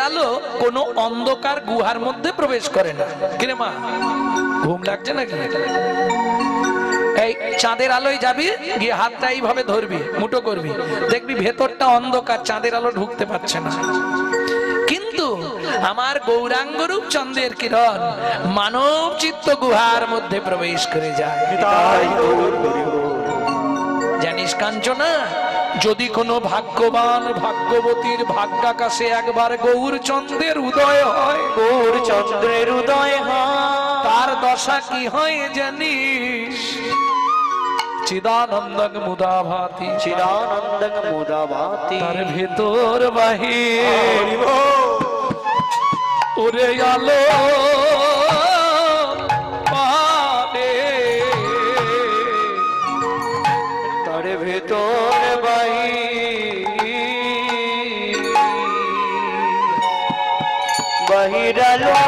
আলো কোনো অন্ধকার গুহার মধ্যে প্রবেশ করে না। কিরে মা, ঘুম লাগছে নাকি? এই চাঁদের আলোয় যাবি, গিয়ে হাতটা এইভাবে ধরবি, মুঠো করবি, দেখবি ভেতরটা অন্ধকার, চাঁদের আলো ঢুকতে পারছে না। কিন্তু আমার গৌরাঙ্গ রূপ চন্দ্রের কিরণ মানব চিত্ত গুহার মধ্যে প্রবেশ করে যায়। জানিস কাঞ্চনা, যদি কোনো ভাগ্যবান ভাগ্যবতীর ভাগ্যাকাশে একবার গৌর চন্দ্রের উদয় হয়, গৌর চন্দ্রের উদয় হয়, তার দশা কি হয় জানিস? চিদানন্দং মুদা ভাতি, চিদানন্দং মুদা ভাতি, তার ভেতর বাহির ওরে আলো পানে, তার ভেতর বাহির আলো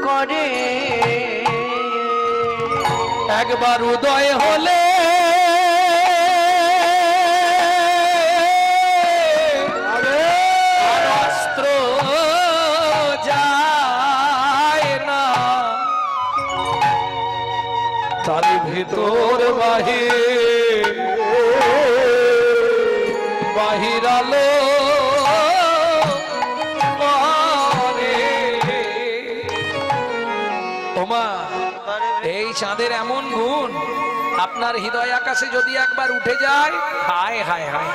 করে। একবার উদয় হলে আর অস্ত্র যায় না, তার ভেতর বাহির বাহির আলো করে। ওমা, এই চাঁদের এমন গুণ আপনার হৃদয় আকাশে যদি একবার উঠে যায়, হায় হায় হায়,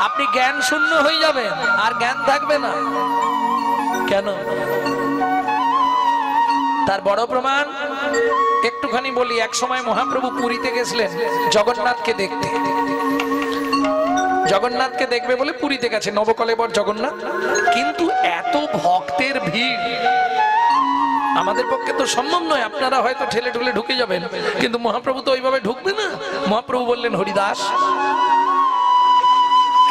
আপনি জ্ঞান শূন্য হয়ে যাবেন, আর জ্ঞান থাকবে না। কেন? তার বড় প্রমাণ একটুখানি বলি। এক সময় মহাপ্রভু পুরীতে গেছিলেন জগন্নাথকে দেখতে। জগন্নাথকে দেখবে বলে পুরীতে গেছে, নবকলেবর জগন্নাথ। কিন্তু এত ভক্তের ভিড়, আমাদের পক্ষে তো সম্ভব নয়, আপনারা হয়তো ঠেলে ঠুলে ঢুকে যাবেন, কিন্তু মহাপ্রভু তো ওইভাবে ঢুকবে না। মহাপ্রভু বললেন, হরিদাস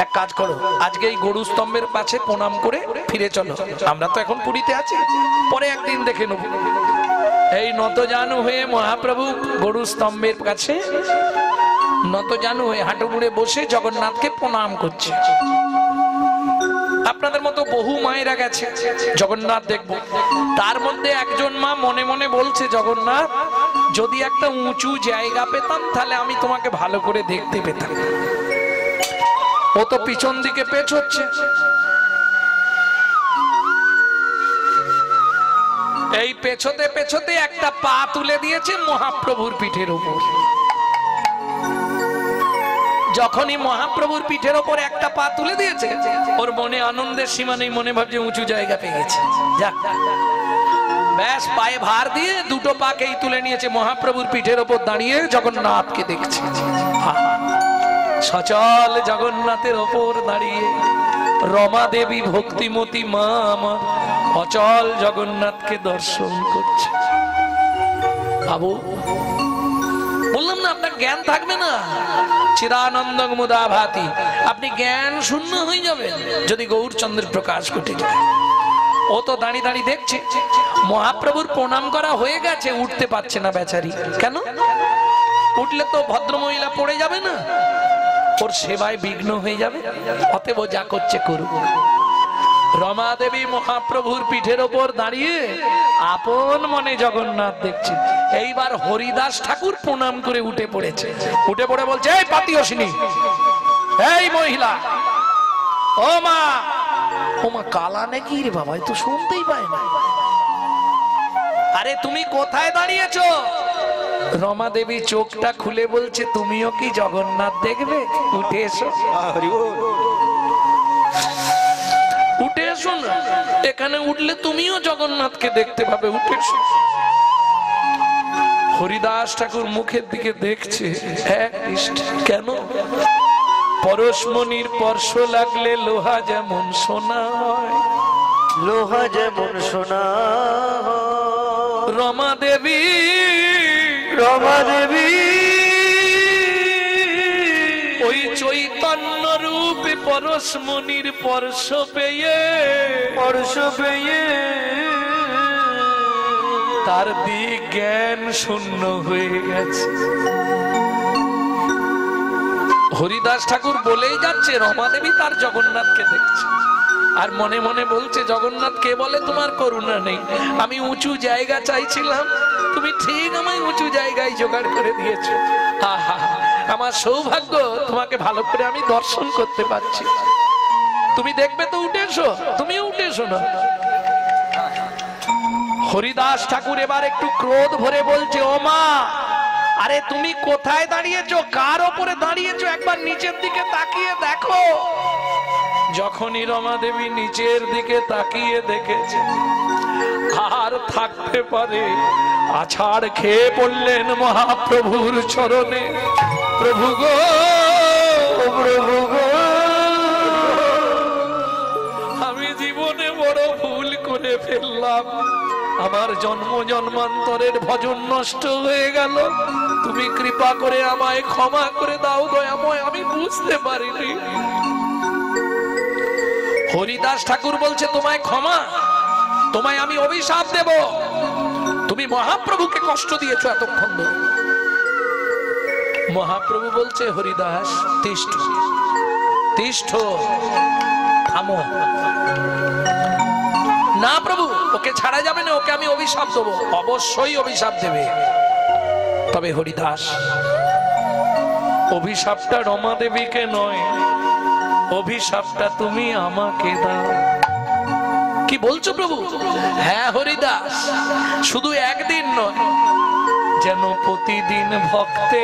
এক কাজ করো, আজকে এই গরু স্তম্ভের কাছে প্রণাম করে ফিরে চলো, আমরা তো এখন পুরীতে আছি, পরে একদিন দেখে নেব। এই নতজানু হয়ে মহাপ্রভু গরু স্তম্ভের কাছে নতজানু হয়ে হাঁটু মুড়ে বসে জগন্নাথকে প্রণাম করছে। আপনাদের মতো বহু মায়েরা গেছে জগন্নাথ দেখবো, তার মধ্যে একজন মা মনে মনে বলছে, জগন্নাথ যদি একটা উঁচু জায়গা পেতাম তাহলে আমি তোমাকে ভালো করে দেখতে পেতাম। ও তো পিছন দিকে পেছ হচ্ছে। এই পেছতে পেছতে একটা পা তুলে দিয়েছে মহাপ্রভুর পিঠের উপর। যখনই মহাপ্রভুর পিঠের ওপর একটা পা তুলে দিয়েছে, ওর মনে আনন্দের সীমা নেই, মনে ভাবছে উঁচু জায়গা পেয়ে গেছে। যাক, ব্যাস পায়ে ভার দিয়ে দুটো পাকেই তুলে নিয়েছে, মহাপ্রভুর পিঠের ওপর দাঁড়িয়ে জগন্নাথকে দেখছে। সচল জগন্নাথের ওপর দাঁড়িয়ে রমা দেবী ভক্তিমতী মা আমার অচল জগন্নাথকে দর্শন করছে। বাবু, বললাম না আপনার জ্ঞান থাকবে না। চিদানন্দং মুদা ভাতি, আপনি জ্ঞান শূন্য হয়ে যাবেন যদি গৌরচন্দ্রের প্রকাশ ঘটে যায়। ও তো দাঁড়িয়ে দাঁড়িয়ে দেখছে, মহাপ্রভুর প্রণাম করা হয়ে গেছে, উঠতে পারছে না বেচারি। কেন? উঠলে তো ভদ্রমহিলা পড়ে যাবে না, ওর সেবায় বিঘ্ন হয়ে যাবে। অতএব যা করছে করুক। রমা দেবী মহাপ্রভুর পিঠের ওপর দাঁড়িয়ে আপন মনে জগন্নাথ দেখছে। এইবার হরিদাস ঠাকুর প্রণাম করে উঠে পড়েছে, উঠে পড়ে বলছে, এই পাতিয়সিনী, এই মহিলা, ও মা, ও মা কালা নাকি রে বাবা, তো শুনতেই পায় না। আরে তুমি কোথায় দাঁড়িয়েছো? রমা দেবী চোখটা খুলে বলছে, তুমিও কি জগন্নাথ দেখবে? উঠে এসো, উঠে এসো না, এখানে উঠলে তুমিও জগন্নাথকে দেখতে পাবে, উঠে এসো। হরিদাস ঠাকুর মুখের দিকে দেখছে, কেন? পরশমণির স্পর্শ লাগলে লোহা যেমন সোনা হয়, লোহা যেমন সোনা। রমা দেবী, রমা দেবী ওই চৈতন্য রূপে পরশমণির স্পর্শ পেয়ে, স্পর্শ পেয়ে তার দিক জ্ঞান শূন্য হয়ে গেছে। হরিদাস ঠাকুর বলেই যাচ্ছে রমা দেবী তার জগন্নাথকে দেখছে। আর মনে মনে বলছে জগন্নাথ কে বলে তোমার করুণা নেই, আমি উঁচু জায়গা চাইছিলাম, তুমি ঠিক আমায় উঁচু জায়গায় জোগাড় করে দিয়েছো। আহা, আমার সৌভাগ্য, তোমাকে ভালো করে আমি দর্শন করতে পারছি। তুমি দেখবে তো উঠে এসো, তুমিও উঠে এসো না। হরিদাস ঠাকুর এবার একটু ক্রোধ ভরে বলছে, ও মা, আরে তুমি কোথায় দাঁড়িয়েছো, কার ওপরে দাঁড়িয়েছো, একবার নিচের দিকে তাকিয়ে দেখো। যখনই রমা দেবী নিচের দিকে তাকিয়ে দেখেছে আর থাকতে পারে, আছাড় খেয়ে পড়লেন মহাপ্রভুর চরণে। প্রভু গো, প্রভু গো, আমি জীবনে বড় ভুল করে ফেললাম, আমার জন্ম জন্মান্তরের ভজন নষ্ট হয়ে গেল, তুমি কৃপা করে আমায় ক্ষমা করে দাও দয়াময়, আমি বুঝতে পারিনি। হরিদাস ঠাকুর বলছে, তোমায় ক্ষমা, তোমায় আমি অভিশাপ দেব, তুমি মহাপ্রভুকে কষ্ট দিয়েছো এতক্ষণ ধরে। মহাপ্রভু বলছে, হরিদাস তিষ্ঠ, তিষ্ঠ, থামো। না প্রভু, ওকে ছাড়া যাবে না, ওকে আমি অভিশাপ দেবো। অবশ্যই অভিশাপ দেবে, তবে হরিদাস অভিশাপটা রমা দেবীকে নয়, অভিশাপটা তুমি আমাকে দাও। কি বলছো প্রভু? হ্যাঁ হরিদাস, শুধু একদিন নয়, যেন প্রতিদিন ভক্তে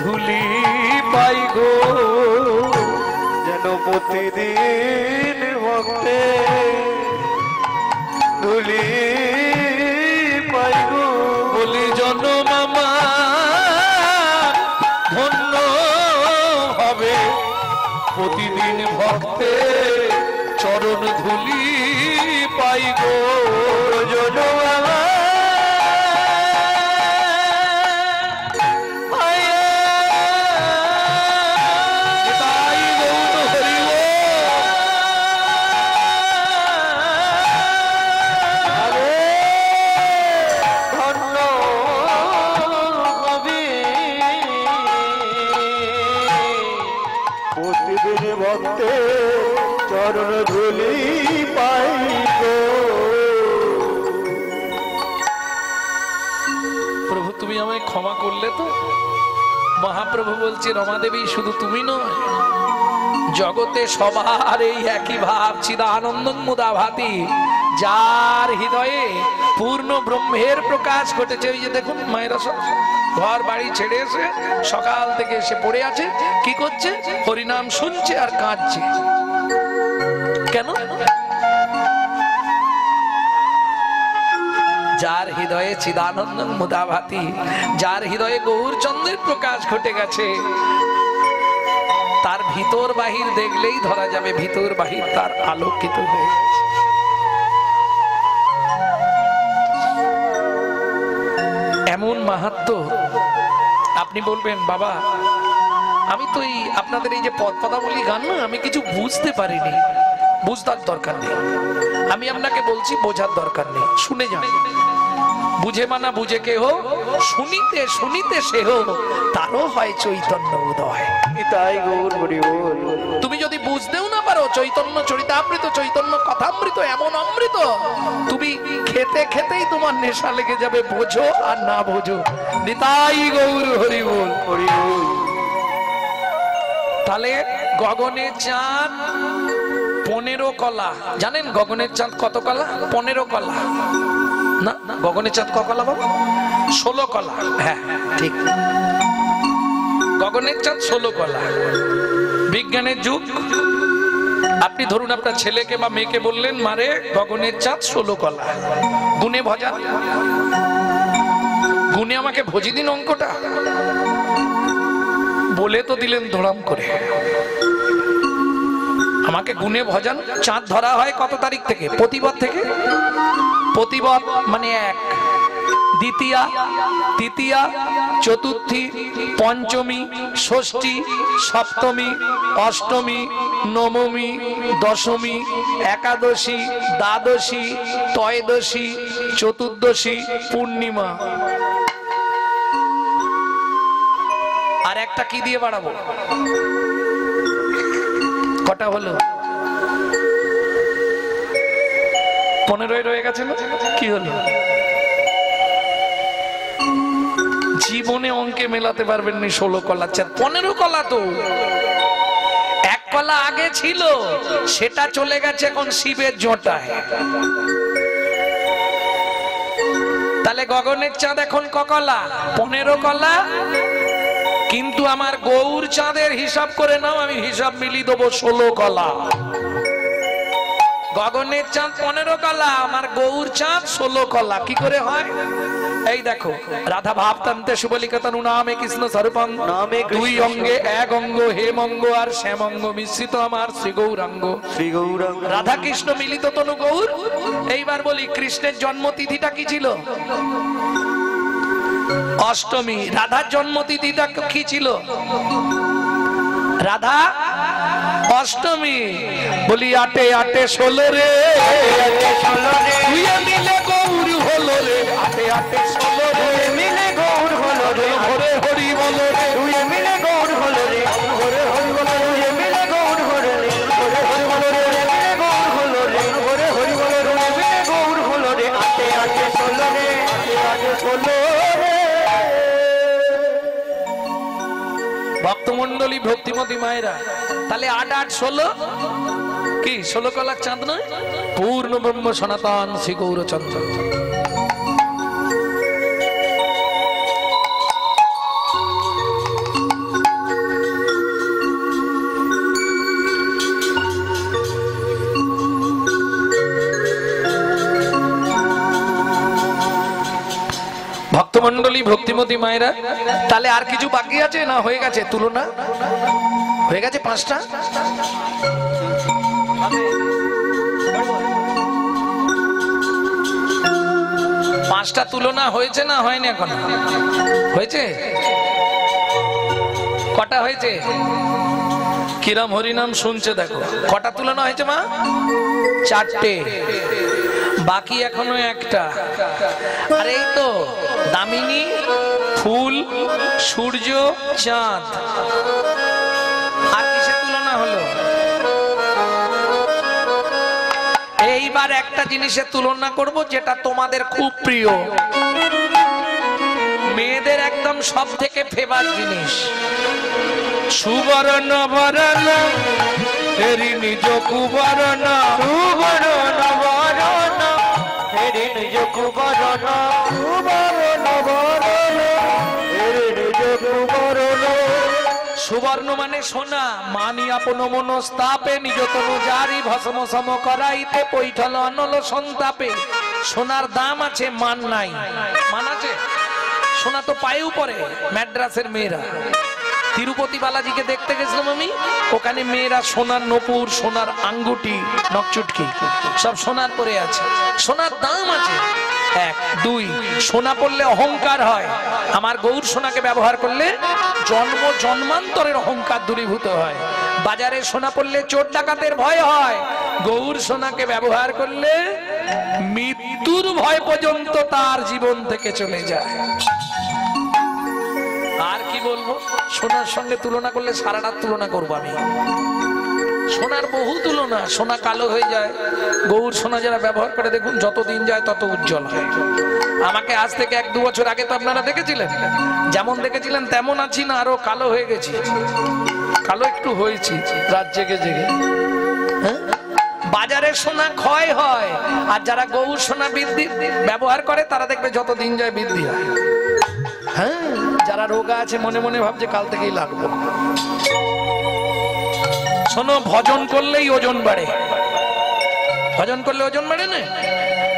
ধুলি পাই গো, যেন প্রতিদিন ভক্তে ধুলি পাই গো। বলি জনম আমার ধন্য হবে, প্রতিদিন ভক্তে চরণ ধুলি পাই গো। জনম আমার ভক্তে চরণ ধুলি পাই গো। প্রভু তুমি আমায় ক্ষমা করলে তো? মহাপ্রভু বলছে, রমা দেবী শুধু তুমি নয়, জগতে সবার এই একই ভাব, চিদানন্দং মুদা ভাতি, যার হৃদয়ে পূর্ণ ব্রহ্মের প্রকাশ ঘটেছে। ওই যে দেখুন মায়েরা সব ঘর বাড়ি ছেড়ে এসে সকাল থেকে এসে পড়ে আছে, কি করছে? হরিনাম শুনছে আর কাঁদছে। কেন? যার হৃদয়ে চিদানন্দং মুদা ভাতি, যার হৃদয়ে গৌরচন্দ্রের প্রকাশ ঘটে গেছে, তার ভিতর বাহির দেখলেই ধরা যাবে ভিতর বাহির তার আলোকিত হয়ে গেছে। এমন মাহাত্ম্য। আপনি বলবেন, বাবা আমি তো এই আপনাদের এই যে পদাবলী গান না, আমি কিছু বুঝতে পারিনি। বুঝবার দরকার নেই, আমি আপনাকে বলছি, বোঝার দরকার নেই, শুনে যান। বুঝে মানা বুঝে কেহ, শুনিতে শুনিতে সেহ, তারও হয় চৈতন্য উদয়। তাই গৌর হরি বল। তুমি যদি বুঝতেও না পারো, চৈতন্য চরিতামৃত, চৈতন্য কথামৃত এমন অমৃত, তুমি খেতে খেতেই তোমার নেশা লেগে যাবে, বোঝো আর না বোঝো। নিতাই গৌর হরি বল, হরি বল। তাহলে গগনের চাঁদ 15 কলা, জানেন গগনের চাঁদ কত কলা? 15 কলা না, গগনের চাঁদ ক কলা বাবা? 16 কলা। হ্যাঁ ঠিক, গগনের চাঁদ 16 কলা। বিজ্ঞানের যুগ, আপনি ধরুন আপনার ছেলেকে বা মেয়েকে বললেন, মারে গগনের চাঁদ 16 কলা, গুনে ভজা, গুনে আমাকে ভজি দিন অঙ্কটা। বলে তো দিলেন ধরাম করে, আমাকে গুনে ভজান। চাঁদ ধরা হয় কত তারিখ থেকে? প্রতিপদ থেকে। প্রতিপদ মানে 1, দ্বিতীয়া, তৃতীয়া, চতুর্থী, পঞ্চমী, ষষ্ঠী, সপ্তমী, অষ্টমী, নবমী, দশমী, একাদশী, দ্বাদশী, ত্রয়োদশী, চতুর্দশী, পূর্ণিমা। আর একটা কি দিয়ে বাড়াবো? কটা হলো? 15 রয়ে গেছে না? কি হলো? জীবনে অঙ্কে মেলাতে পারবেন না 16 কলা, 15 কলা তো। এক কলা আগে ছিল, সেটা চলে গেছে এখন শিবের জটায়। তাহলে গগনের চাঁদ এখন কলা? 15 কলা। কিন্তু আমার গৌর চাঁদের হিসাব করে নাও, আমি হিসাব মিলিয়ে দেবো 16 কলা। গগনের চাঁদ 15 কলা, আমার গৌর চাঁদ 16 কলা। কি করে হয়? এই দেখো, রাধা ভাবতান্তে শুভলিকাতনু নামে কৃষ্ণ স্বরূপম, দুই অঙ্গে এক অঙ্গ হেমঙ্গ আর শ্যামঙ্গ মিশ্রিত আমার শ্রী গৌরাঙ্গ। রাধা কৃষ্ণ মিলিত তনু গৌর। এইবার বলি, কৃষ্ণের জন্মতিথিটা কি ছিল? অষ্টমী। রাধার জন্মতিথিটা কি ছিল? রাধা অষ্টমী। বলি 8 8 16 রে, মিলে গৌর হলো রে। 8 8 16 রে, মিলে গৌর হলো রে। হরে হরি বলো রে, মিলে গৌর হলো রে। হরে হরি বলো রে, মিলে গৌর হলো রে। হরে হরি বলো রে, মিলে গৌর হলো রে। হরে হরি বলো রে, মিলে গৌর হলো রে। 8 8 16 রে, 8 8 16 রে। ভক্তমন্ডলী, ভক্তিমতী মায়েরা, তাহলে 8 8 16 কি 16 কলার চাঁদ নয়? পূর্ণ ব্রহ্ম সনাতন শ্রী গৌরচন্দ্র। ভক্তমন্ডলী, ভক্তিমতী মায়েরা, তাহলে আর কিছু বাকি আছে না হয়ে গেছে? তুলনা হয়ে গেছে 5টা। পাঁচটা তুলনা হয়েছে না হয়নি? এখন হয়েছে। কটা হয়েছে? কিরম হরিনাম শুনছে দেখো। কটা তুলনা হয়েছে মা? 4টে। বাকি এখনো একটা। আর এই তো দামিনী, ফুল, সূর্য, চাঁদ। আর কিসে তুলনা হলো? এইবার একটা জিনিসের তুলনা করব, যেটা তোমাদের খুব প্রিয়, মেয়েদের একদম সব থেকে ফেভার জিনিস। সুবর্ণ বরণ হেরি নিজ কুবরণ, সুবর্ণ বরণ হেরি নিজ কুবরণ, সুবর্ণ বরণ হেরি নিজ কুবরণ। সুবর্ণ মানে সোনা, মানি আপন মনস্তাপে নিজ তনু জারি ভস্ম সম করাইতে পৈঠল অনল সন্তাপে। সোনার দাম আছে, মান নাই। মান আছে? সোনা তো পায়েও পরে। ম্যাড্রাসের মেয়েরা, তিরুপতি বালাজিকে দেখতে গেছিলাম আমি, ওখানে মেয়েরা সোনার নপুর, সোনার আঙ্গুটি, নকচুটকি সব সোনার পরে আছে। সোনার দাম আছে। 1 2 সোনা পড়লে অহংকার হয়। আমার গৌর সোনাকে ব্যবহার করলে জন্ম জন্মান্তরের অহংকার দূরীভূত হয়। বাজারে সোনা পড়লে চোর ডাকাতের ভয় হয়। গৌর সোনাকে ব্যবহার করলে মৃত্যুর ভয় পর্যন্ত তার জীবন থেকে চলে যায়। আর কি বলবো? সোনার সঙ্গে তুলনা করলে সারা রাত তুলনা করবো আমি। সোনার বহু তুলনা। সোনা কালো হয়ে যায়। গৌর সোনা যারা ব্যবহার করে দেখুন, যত দিন যায় তত উজ্জ্বল হয়। আমাকে আজ থেকে 1-2 বছর আগে তো আপনারা দেখেছিলেন, যেমন দেখেছিলেন তেমন আছি না, আরো কালো হয়ে গেছি। কালো একটু হয়েছি রাত জেগে জেগে। বাজারে সোনা ক্ষয় হয়, আর যারা গৌর সোনা বৃদ্ধি ব্যবহার করে তারা দেখবে যত দিন যায় বৃদ্ধি হয়। হ্যাঁ, যারা রোগা আছে মনে মনে ভাবছে কাল থেকেই লাগবো। শোনো, ভজন করলেই ওজন বাড়ে। ভজন করলে ওজন বাড়ে না,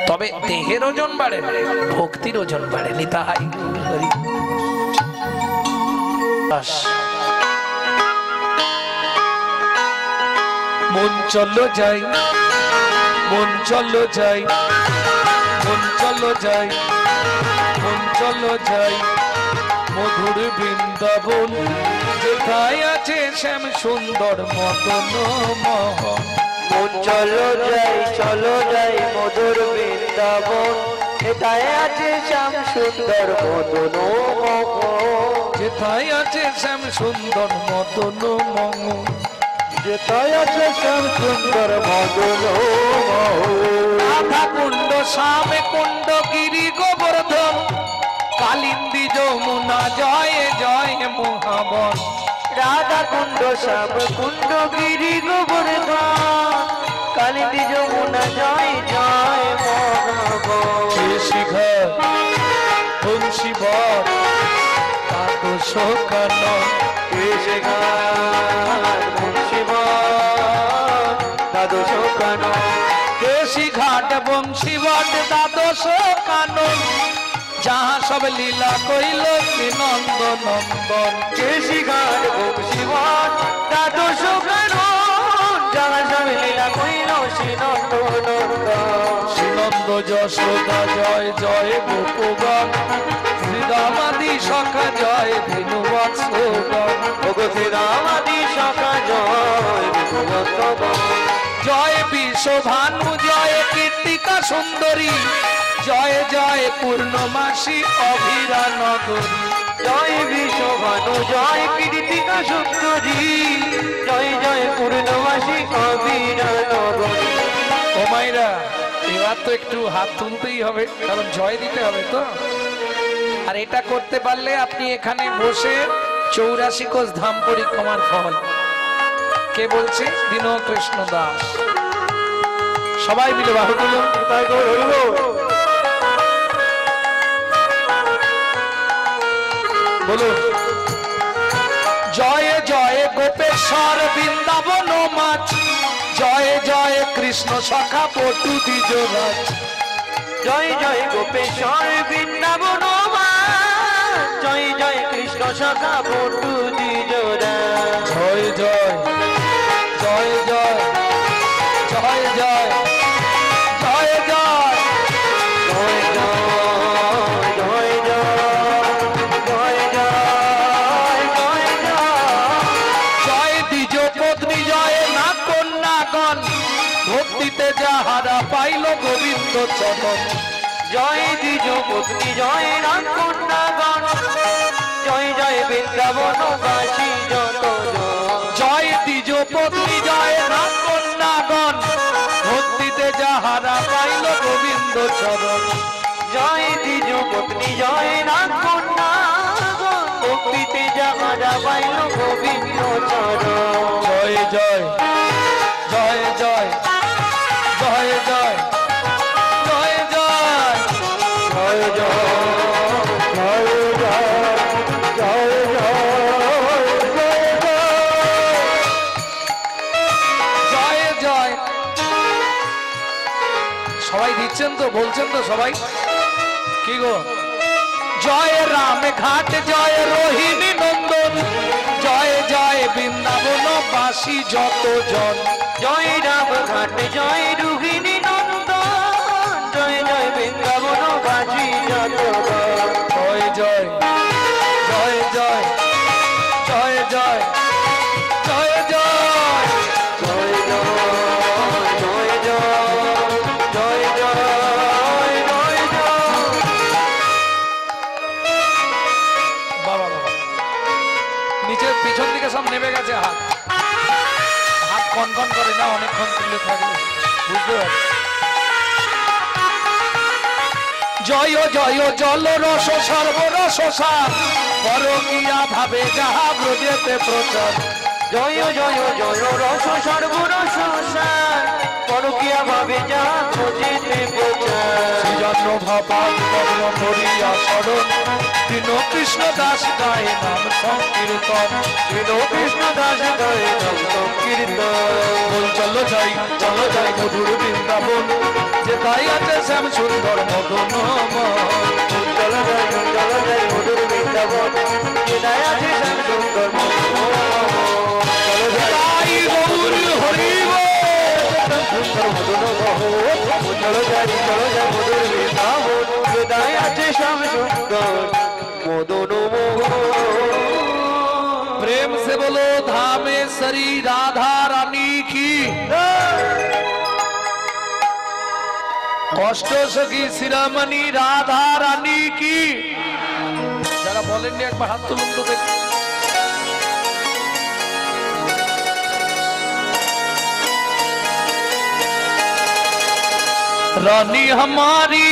তবে দেহের ওজন বাড়ে, ভক্তির ওজন বাড়ে। নিতাই মন চলো যাই, মন চলো যাই, মন চলো যাই, মন চলো যাই মধুর বৃন্দাবন, যেথায় আছে শ্যাম সুন্দর মদন মোহন। মন চলো যাই মধুর বৃন্দাবন, যেথায় আছে শ্যাম সুন্দর মদন মোহন। যেথায় আছে শ্যাম সুন্দর মদন মোহন। যেটাই আছে শ্যাম সুন্দর মদন রাধা কুণ্ড শ্যামে কুণ্ড গিরি গোবর্ধন কালিন্দী যমুনা জয় জয় মহাবন। রাধা কুণ্ড শ্যাম কুণ্ড গিরি গোবর্ধন কালিন্দী যমুনা জয় জয় মহাবন। শিখর বংশী বর দ্বাদশ কানন কেশি ঘাট বংশী বট দ্বাদশ কানন যাহা সব লীলা কইল নন্দ নন্দন। কেশি ঘাট বংশী বট দ্বাদশ কানন যাহা সব লীলা কইল শ্রীনন্দ নন্দন। শ্রীনন্দ যশোদা জয় জয় গোপগণ শ্রীরামাদি সখা জয় ধেনু বৎসগণ। শ্রীরামাদি সখা জয় জয় বিশ্বভানু জয় কীর্তিকা সুন্দরী জয় জয় পূর্ণমাসী অভিরা নগরী। জয় বিশ্বভানু জয় কীর্তিকা সুন্দরী জয় জয় পূর্ণমাসী অভিরা নগরী। ও মাইরা এবার তো একটু হাত তুলতেই হবে কারণ জয় দিতে হবে তো। আর এটা করতে পারলে আপনি এখানে বসে 84 কোষ ধাম পরিক্রমার ফল। কে বলছে? দীন কৃষ্ণ দাস। সবাই মিলে বাহু তুলুন। বলুন জয় জয় গোপেশ্বর বৃন্দাবন মাছ জয় জয় কৃষ্ণ সখা পটু দ্বিজরাজ। জয় জয় গোপেশ্বর বৃন্দাবন জয় জয় কৃষ্ণ সখা পটু দ্বিজরাজ। জয় জয় জয় জয় জয় জয় জয় জয় জয় জয় জয় জয় জয় জয় দ্বিজ পত্নী জয় না কন্যাগণ ভক্তিতে যাহারা পাইল গোবিন্দ চরণ। জয় দ্বিজ পত্নী জয় রাম কন্যাগণ জয় জয় বৃন্দাবন বাসী যত জয় দ্বিজ পত্নী জয় না কন্যাগণ ভক্তিতে যাহারা পাইল গোবিন্দ চরণ। জয় দ্বিজ পত্নী জয় রাম কন্যাগণ ভক্তিতে যাহারা পাইল গোবিন্দ চরণ। জয় জয় জয় জয় জয় জয় জয় জয় জয় জয় জয় জয় জয় জয়। সবাই দিচ্ছেন তো, বলছেন তো সবাই? কি গো? জয় রাম ঘাট জয় রোহিণী নন্দন জয় জয় বৃন্দাবন বাসী যত জন। জয় রাম ঘাট জয় রোহিণী নন্দন জয় জয় বৃন্দাবন বাসী যত জয় জয় জয় জয় জয় জয় জয় জয় জয় জয় জয় জয় জয় বাবা বাবা নিচের পিছন দিকে সব নেমে গেছে। হাত হাত কনকন করে না অনেকক্ষণ তুলে থাকলে বুঝতে পারছি। জয় জয় জল রস সর্বরস সার পরকিয়া ভাবে যাহা ব্রজেতে প্রচার। জয় জয় জয় রস সর্বরস সার পরকিয়া ভাবে যা খোঁজেতে প্রচার। শ্রীজন্য ভাপাত পদ্ম করিয়া স্মরণ দীন কৃষ্ণ দাস গায়ে নাম সংকীর্তন। দীন কৃষ্ণ দাস গায়ে নাম সংকীর্তন। বল চলো যাই মধুর বৃন্দাবন যে তাই আছে শ্যাম সুন্দর মদন চলো যাই মধুর বৃন্দাবন যে তাই আছে শ্যাম সুন্দর মদন। তাই গৌর হরি সুন্দর মদন চলো যাই মধুর বৃন্দাবন যে তাই আছে শ্যাম সুন্দর মদন। प्रेम से बोलो धामेश्वरी राधा रानी की अष्ट सखी शिरोमणि राधा रानी की। যারা বলেননি একবার হাত তুলুন তো দেখি। रानी हमारी